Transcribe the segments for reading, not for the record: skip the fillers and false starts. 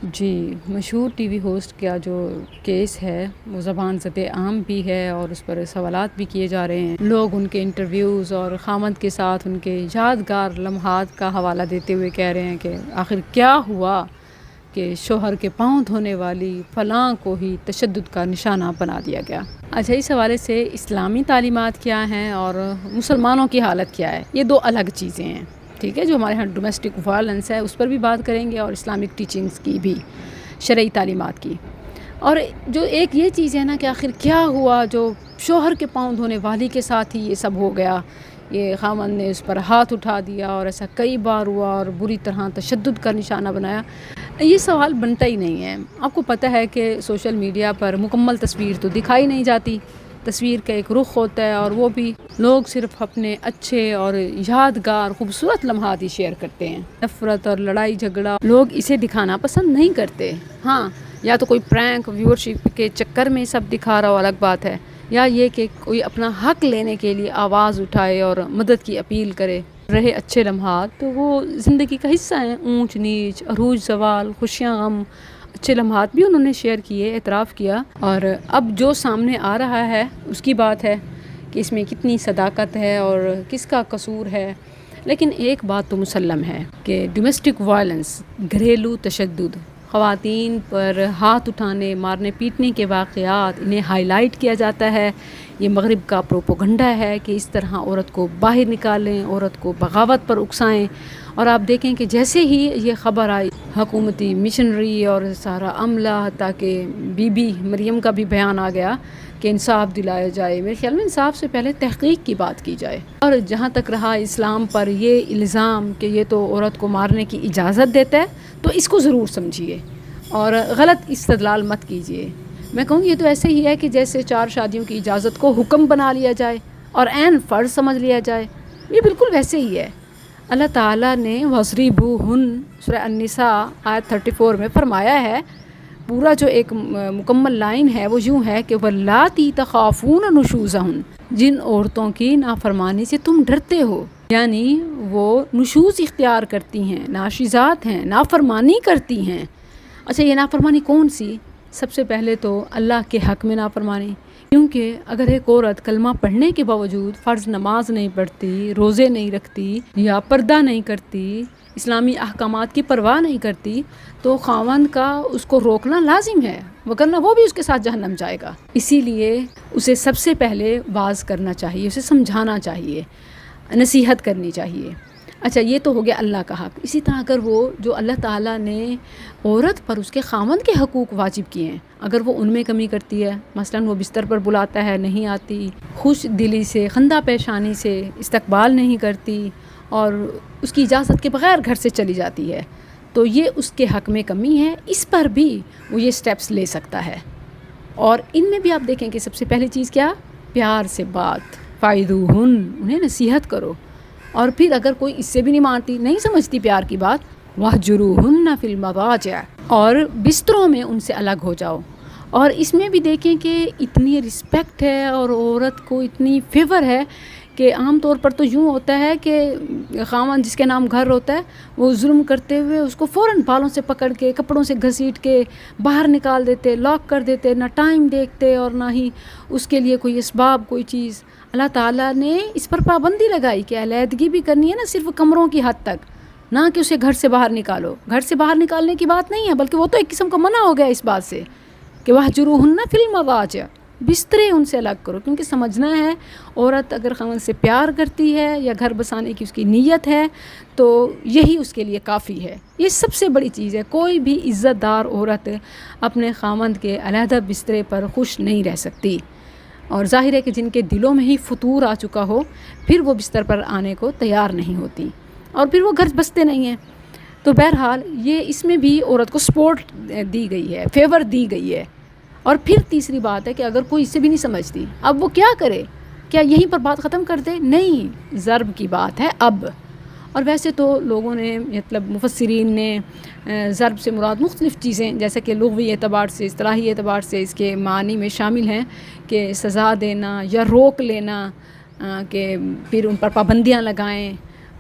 جی، مشہور T V host کا جو کیس ہے وہ زبان زد عام بھی ہے اور اس پر سوالات بھی کیے جا رہے ہیں۔ لوگ ان کے انٹرویوز اور خامند کے ساتھ ان کے یادگار لمحات کا حوالہ دیتے ہوئے کہہ رہے ہیں کہ آخر کیا ہوا کہ شوہر کے پاؤں دھونے والی فلاں کو ہی تشدد کا نشانہ بنا دیا گیا۔ اچھا، اس حوالے سے اسلامی تعلیمات کیا ہیں اور مسلمانوں کی حالت کیا ہے، یہ دو الگ چیزیں ہیں، ٹھیک ہے۔ جو ہمارے ہاں ڈومیسٹک وائلنس ہے اس پر بھی بات کریں گے اور اسلامک ٹیچنگز کی بھی، شرعی تعلیمات کی۔ اور جو ایک یہ چیز ہے نا کہ آخر کیا ہوا جو شوہر کے پاؤں دھونے والی کے ساتھ ہی یہ سب ہو گیا، یہ خامند نے اس پر ہاتھ اٹھا دیا اور ایسا کئی بار ہوا اور بری طرح تشدد کا نشانہ بنایا، یہ سوال بنتا ہی نہیں ہے۔ آپ کو پتہ ہے کہ سوشل میڈیا پر مکمل تصویر تو دکھائی نہیں جاتی، تصویر کا ایک رخ ہوتا ہے اور وہ بھی لوگ صرف اپنے اچھے اور یادگار خوبصورت لمحات ہی شیئر کرتے ہیں۔ نفرت اور لڑائی جھگڑا لوگ اسے دکھانا پسند نہیں کرتے۔ ہاں، یا تو کوئی پرینک ویورشپ کے چکر میں سب دکھا رہا ہو، الگ بات ہے، یا یہ کہ کوئی اپنا حق لینے کے لیے آواز اٹھائے اور مدد کی اپیل کرے۔ رہے اچھے لمحات تو وہ زندگی کا حصہ ہیں، اونچ نیچ، عروج زوال، خوشیاں غم، اچھے لمحات بھی انہوں نے شیئر کیے، اعتراف کیا۔ اور اب جو سامنے آ رہا ہے اس کی بات ہے کہ اس میں کتنی صداقت ہے اور کس کا قصور ہے۔ لیکن ایک بات تو مسلم ہے کہ ڈومیسٹک وائلنس، گھریلو تشدد، خواتین پر ہاتھ اٹھانے، مارنے پیٹنے کے واقعات، انہیں ہائی لائٹ کیا جاتا ہے۔ یہ مغرب کا پروپیگنڈا ہے کہ اس طرح عورت کو باہر نکالیں، عورت کو بغاوت پر اکسائیں۔ اور آپ دیکھیں کہ جیسے ہی یہ خبر آئی، حکومتی مشنری اور سارا عملہ، حتیٰ کہ بی بی مریم کا بھی بیان آ گیا کہ انصاف دلایا جائے۔ میرے خیال میں انصاف سے پہلے تحقیق کی بات کی جائے۔ اور جہاں تک رہا اسلام پر یہ الزام کہ یہ تو عورت کو مارنے کی اجازت دیتا ہے، تو اس کو ضرور سمجھیے اور غلط استدلال مت کیجیے۔ میں کہوں گی یہ تو ایسے ہی ہے کہ جیسے 4 شادیوں کی اجازت کو حکم بنا لیا جائے اور عین فرض سمجھ لیا جائے، یہ بالکل ویسے ہی ہے۔ اللہ تعالیٰ نے وَاضْرِبُوهُنَّ سورہ النساء آیت 34 میں فرمایا ہے، پورا جو ایک مکمل لائن ہے وہ یوں ہے کہ وَاللَّاتِي تَخَافُونَ نُشُوزَهُنَّ، جن عورتوں کی نافرمانی سے تم ڈرتے ہو، یعنی وہ نشوز اختیار کرتی ہیں، ناشزات ہیں، نافرمانی کرتی ہیں۔ اچھا، یہ نافرمانی کون سی؟ سب سے پہلے تو اللہ کے حق میں نافرمانی، کیونکہ اگر ایک عورت کلمہ پڑھنے کے باوجود فرض نماز نہیں پڑھتی، روزے نہیں رکھتی یا پردہ نہیں کرتی، اسلامی احکامات کی پرواہ نہیں کرتی، تو خاوند کا اس کو روکنا لازم ہے، وگرنہ وہ بھی اس کے ساتھ جہنم جائے گا۔ اسی لیے اسے سب سے پہلے واعظ کرنا چاہیے، اسے سمجھانا چاہیے، نصیحت کرنی چاہیے۔ اچھا، یہ تو ہو گیا اللہ کا حق۔ اسی طرح اگر وہ جو اللہ تعالیٰ نے عورت پر اس کے خاوند کے حقوق واجب کیے ہیں، اگر وہ ان میں کمی کرتی ہے، مثلاً وہ بستر پر بلاتا ہے نہیں آتی، خوش دلی سے، خندہ پیشانی سے استقبال نہیں کرتی اور اس کی اجازت کے بغیر گھر سے چلی جاتی ہے، تو یہ اس کے حق میں کمی ہے، اس پر بھی وہ یہ سٹیپس لے سکتا ہے۔ اور ان میں بھی آپ دیکھیں کہ سب سے پہلی چیز کیا؟ پیار سے بات، فَاعِظُوهُنَّ، انہیں نصیحت کرو۔ اور پھر اگر کوئی اس سے بھی نہیں مانتی، نہیں سمجھتی پیار کی بات، وَاهْجُرُوهُنَّ فِي الْمَضَاجِعِ، اور بستروں میں ان سے الگ ہو جاؤ۔ اور اس میں بھی دیکھیں کہ اتنی رسپیکٹ ہے اور عورت کو اتنی فیور ہے کہ عام طور پر تو یوں ہوتا ہے کہ خاوند جس کے نام گھر ہوتا ہے وہ ظلم کرتے ہوئے اس کو فوراً بالوں سے پکڑ کے، کپڑوں سے گھسیٹ کے باہر نکال دیتے، لاک کر دیتے، نہ ٹائم دیکھتے اور نہ ہی اس کے لیے کوئی اسباب، کوئی چیز۔ اللہ تعالیٰ نے اس پر پابندی لگائی کہ علیحدگی بھی کرنی ہے نا، صرف کمروں کی حد تک، نہ کہ اسے گھر سے باہر نکالو۔ گھر سے باہر نکالنے کی بات نہیں ہے، بلکہ وہ تو ایک قسم کا منع ہو گیا اس بات سے کہ وَاهْجُرُوهُنَّ فِي الْمَضَاجِعِ، بسترے ان سے الگ کرو، کیونکہ سمجھنا ہے عورت اگر خاوند سے پیار کرتی ہے یا گھر بسانے کی اس کی نیت ہے تو یہی اس کے لیے کافی ہے۔ یہ سب سے بڑی چیز ہے۔ کوئی بھی عزت دار عورت اپنے خاوند کے علیحدہ بسترے پر خوش نہیں رہ سکتی، اور ظاہر ہے کہ جن کے دلوں میں ہی فتور آ چکا ہو پھر وہ بستر پر آنے کو تیار نہیں ہوتی اور پھر وہ گھر بستے نہیں ہیں۔ تو بہرحال یہ اس میں بھی عورت کو سپورٹ دی گئی ہے، فیور دی گئی ہے۔ اور پھر تیسری بات ہے کہ اگر کوئی اس سے بھی نہیں سمجھتی، اب وہ کیا کرے؟ کیا یہیں پر بات ختم کر دے؟ نہیں، ضرب کی بات ہے اب۔ اور ویسے تو لوگوں نے، مطلب مفسرین نے، ضرب سے مراد مختلف چیزیں جیسے کہ لغوی اعتبار سے، اصطلاحی اعتبار سے اس کے معنی میں شامل ہیں کہ سزا دینا یا روک لینا، کہ پھر ان پر پابندیاں لگائیں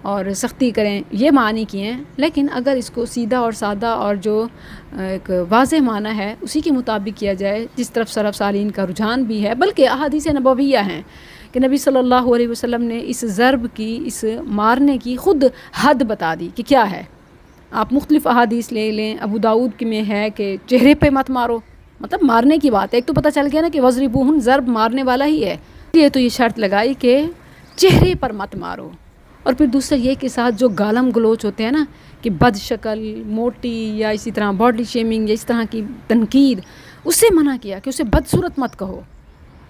اور سختی کریں، یہ معنی کیے ہیں. لیکن اگر اس کو سیدھا اور سادہ اور جو ایک واضح معنی ہے اسی کے مطابق کیا جائے، جس طرف سلف صالحین کا رجحان بھی ہے، بلکہ احادیث نبویہ ہیں کہ نبی صلی اللہ علیہ وسلم نے اس ضرب کی، اس مارنے کی خود حد بتا دی کہ کیا ہے. آپ مختلف احادیث لے لیں، ابو داؤد کی میں ہے کہ چہرے پہ مت مارو، مطلب مارنے کی بات ہے. ایک تو پتہ چل گیا نا کہ وضربوہن ضرب مارنے والا ہی ہے، یہ تو یہ شرط لگائی کہ چہرے پر مت مارو. اور پھر دوسرا یہ کہ ساتھ جو گالم گلوچ ہوتے ہیں نا کہ بد شکل، موٹی، یا اسی طرح باڈی شیمنگ یا اس طرح کی تنقید، اس سے منع کیا کہ اسے بدصورت مت کہو.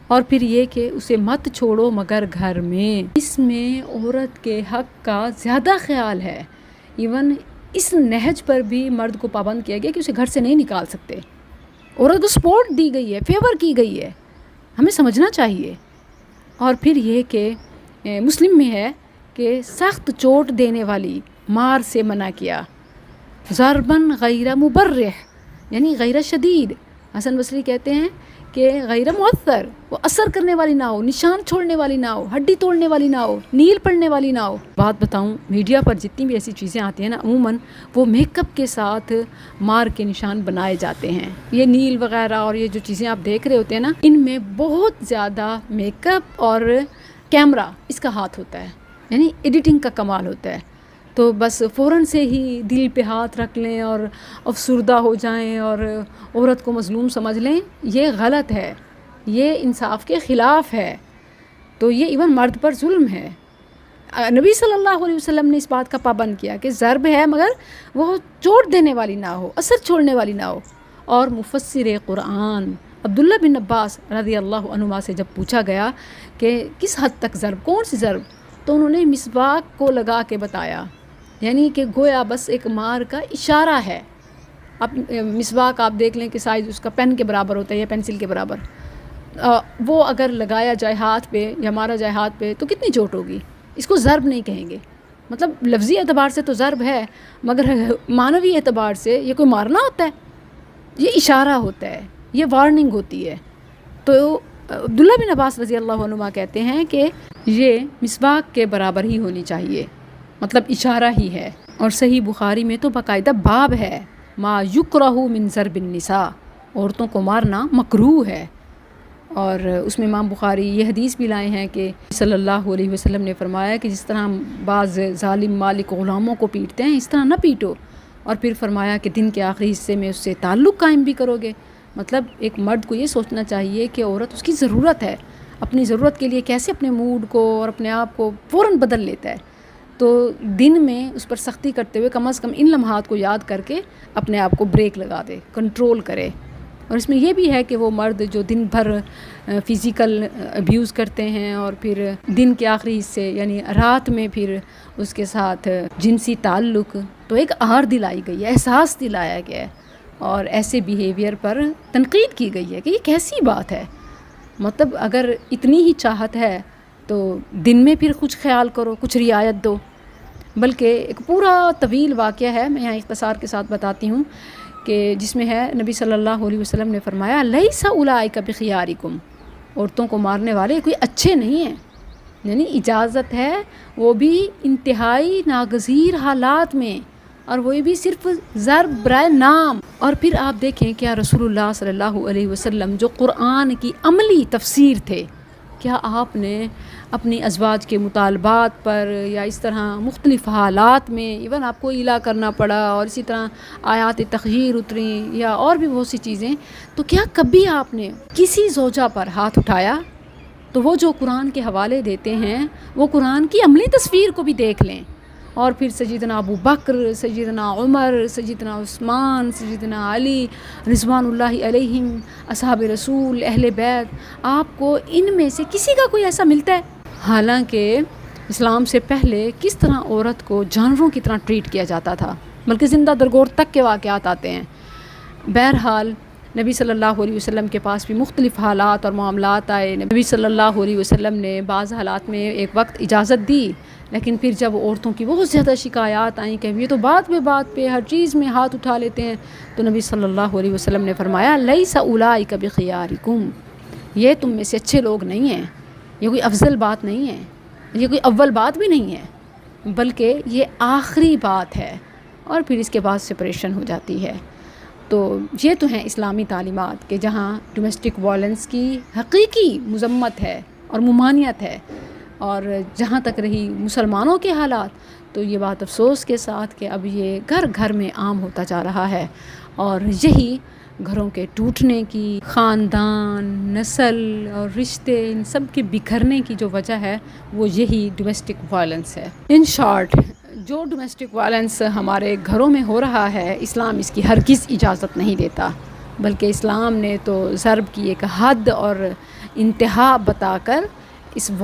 اور پھر یہ کہ اسے مت چھوڑو مگر گھر میں. اس میں عورت کے حق کا زیادہ خیال ہے. ایون اس نہج پر بھی مرد کو پابند کیا گیا کہ اسے گھر سے نہیں نکال سکتے. عورت کو سپورٹ دی گئی ہے، فیور کی گئی ہے، ہمیں سمجھنا چاہیے. اور پھر یہ کہ مسلم میں ہے کہ سخت چوٹ دینے والی مار سے منع کیا. ضرباً غیر مبرح، یعنی غیر شدید. حسن بصری کہتے ہیں کہ غیر مؤثر، وہ اثر کرنے والی نہ ہو، نشان چھوڑنے والی نہ ہو، ہڈی توڑنے والی نہ ہو، نیل پڑنے والی نہ ہو. بات بتاؤں، میڈیا پر جتنی بھی ایسی چیزیں آتی ہیں نا، عموماً وہ میک اپ کے ساتھ مار کے نشان بنائے جاتے ہیں. یہ نیل وغیرہ اور یہ جو چیزیں آپ دیکھ رہے ہوتے ہیں نا، ان میں بہت زیادہ میک اپ اور کیمرہ اس کا ہاتھ ہوتا ہے، یعنی ایڈیٹنگ کا کمال ہوتا ہے. تو بس فوراً سے ہی دل پہ ہاتھ رکھ لیں اور افسردہ ہو جائیں اور عورت کو مظلوم سمجھ لیں، یہ غلط ہے، یہ انصاف کے خلاف ہے. تو یہ ایون مرد پر ظلم ہے. نبی صلی اللہ علیہ وسلم نے اس بات کا پابند کیا کہ ضرب ہے مگر وہ چوٹ دینے والی نہ ہو، اثر چھوڑنے والی نہ ہو. اور مفسر قرآن عبداللہ بن عباس رضی اللہ عنہما سے جب پوچھا گیا کہ کس حد تک ضرب، کون سی ضرب، تو انہوں نے مسواک کو لگا کے بتایا، یعنی کہ گویا بس ایک مار کا اشارہ ہے. اب مسواک آپ دیکھ لیں کہ سائز اس کا پین کے برابر ہوتا ہے یا پینسل کے برابر. وہ اگر لگایا جائے ہاتھ پہ یا مارا جائے ہاتھ پہ تو کتنی چوٹ ہوگی. اس کو ضرب نہیں کہیں گے. مطلب لفظی اعتبار سے تو ضرب ہے، مگر معنوی اعتبار سے یہ کوئی مارنا ہوتا ہے، یہ اشارہ ہوتا ہے، یہ وارننگ ہوتی ہے. تو عبداللہ بن عباس رضی اللہ عنہما کہتے ہیں کہ یہ مسواک کے برابر ہی ہونی چاہیے، مطلب اشارہ ہی ہے. اور صحیح بخاری میں تو باقاعدہ باب ہے، ما یکرہ من ضرب النساء، عورتوں کو مارنا مکروہ ہے. اور اس میں امام بخاری یہ حدیث بھی لائے ہیں کہ صلی اللہ علیہ وسلم نے فرمایا کہ جس طرح بعض ظالم مالک غلاموں کو پیٹتے ہیں اس طرح نہ پیٹو. اور پھر فرمایا کہ دن کے آخری حصے میں اس سے تعلق قائم بھی کرو گے. مطلب ایک مرد کو یہ سوچنا چاہیے کہ عورت اس کی ضرورت ہے، اپنی ضرورت کے لیے کیسے اپنے موڈ کو اور اپنے آپ کو فوراً بدل لیتا ہے. تو دن میں اس پر سختی کرتے ہوئے کم از کم ان لمحات کو یاد کر کے اپنے آپ کو بریک لگا دے، کنٹرول کرے. اور اس میں یہ بھی ہے کہ وہ مرد جو دن بھر فزیکل ابیوز کرتے ہیں اور پھر دن کے آخری حصے یعنی رات میں پھر اس کے ساتھ جنسی تعلق، تو ایک آر دلائی گئی ہے، احساس دلایا گیا ہے اور ایسے بیہیویئر پر تنقید کی گئی ہے کہ یہ کیسی بات ہے. مطلب اگر اتنی ہی چاہت ہے تو دن میں پھر کچھ خیال کرو، کچھ رعایت دو. بلکہ ایک پورا طویل واقعہ ہے، میں یہاں اختصار کے ساتھ بتاتی ہوں کہ جس میں ہے نبی صلی اللہ علیہ وسلم نے فرمایا لیس اولئک بخیارکم، عورتوں کو مارنے والے کوئی اچھے نہیں ہیں. یعنی اجازت ہے وہ بھی انتہائی ناگزیر حالات میں، اور وہ بھی صرف ضرب برائے نام. اور پھر آپ دیکھیں کیا رسول اللہ صلی اللہ علیہ وسلم جو قرآن کی عملی تفسیر تھے، کیا آپ نے اپنی ازواج کے مطالبات پر یا اس طرح مختلف حالات میں ایون آپ کو ایلا کرنا پڑا اور اسی طرح آیات تخییر اتریں یا اور بھی بہت سی چیزیں، تو کیا کبھی آپ نے کسی زوجہ پر ہاتھ اٹھایا؟ تو وہ جو قرآن کے حوالے دیتے ہیں وہ قرآن کی عملی تصویر کو بھی دیکھ لیں. اور پھر سیدنا ابو بکر، سیدنا عمر، سیدنا عثمان، سیدنا علی رضوان اللہ علیہم، اصحاب رسول، اہل بیت، آپ کو ان میں سے کسی کا کوئی ایسا ملتا ہے؟ حالانکہ اسلام سے پہلے کس طرح عورت کو جانوروں کی طرح ٹریٹ کیا جاتا تھا، بلکہ زندہ درگور تک کے واقعات آتے ہیں. بہرحال نبی صلی اللہ علیہ وسلم کے پاس بھی مختلف حالات اور معاملات آئے. نبی صلی اللہ علیہ وسلم نے بعض حالات میں ایک وقت اجازت دی، لیکن پھر جب عورتوں کی بہت زیادہ شکایات آئیں کہ یہ تو بات پہ ہر چیز میں ہاتھ اٹھا لیتے ہیں، تو نبی صلی اللہ علیہ وسلم نے فرمایا لیس اولئک بخیارکم، یہ تم میں سے اچھے لوگ نہیں ہیں، یہ کوئی افضل بات نہیں ہے، یہ کوئی اول بات بھی نہیں ہے. بلکہ یہ آخری بات ہے، اور پھر اس کے بعد سپریشن ہو جاتی ہے۔ تو یہ تو ہیں اسلامی تعلیمات کہ جہاں ڈومیسٹک وائلنس کی حقیقی مذمت ہے اور ممانعت ہے، اور جہاں تک رہی مسلمانوں کے حالات، تو یہ بات افسوس کے ساتھ کہ اب یہ گھر گھر میں عام ہوتا جا رہا ہے، اور یہی گھروں کے ٹوٹنے کی، خاندان، نسل اور رشتے ان سب کے بکھرنے کی جو وجہ ہے وہ یہی ڈومیسٹک وائلنس ہے۔ ان شارٹ، جو ڈومیسٹک وائلنس ہمارے گھروں میں ہو رہا ہے، اسلام اس کی ہرگز اجازت نہیں دیتا، بلکہ اسلام نے تو ضرب کی ایک حد اور انتہا بتا کر اس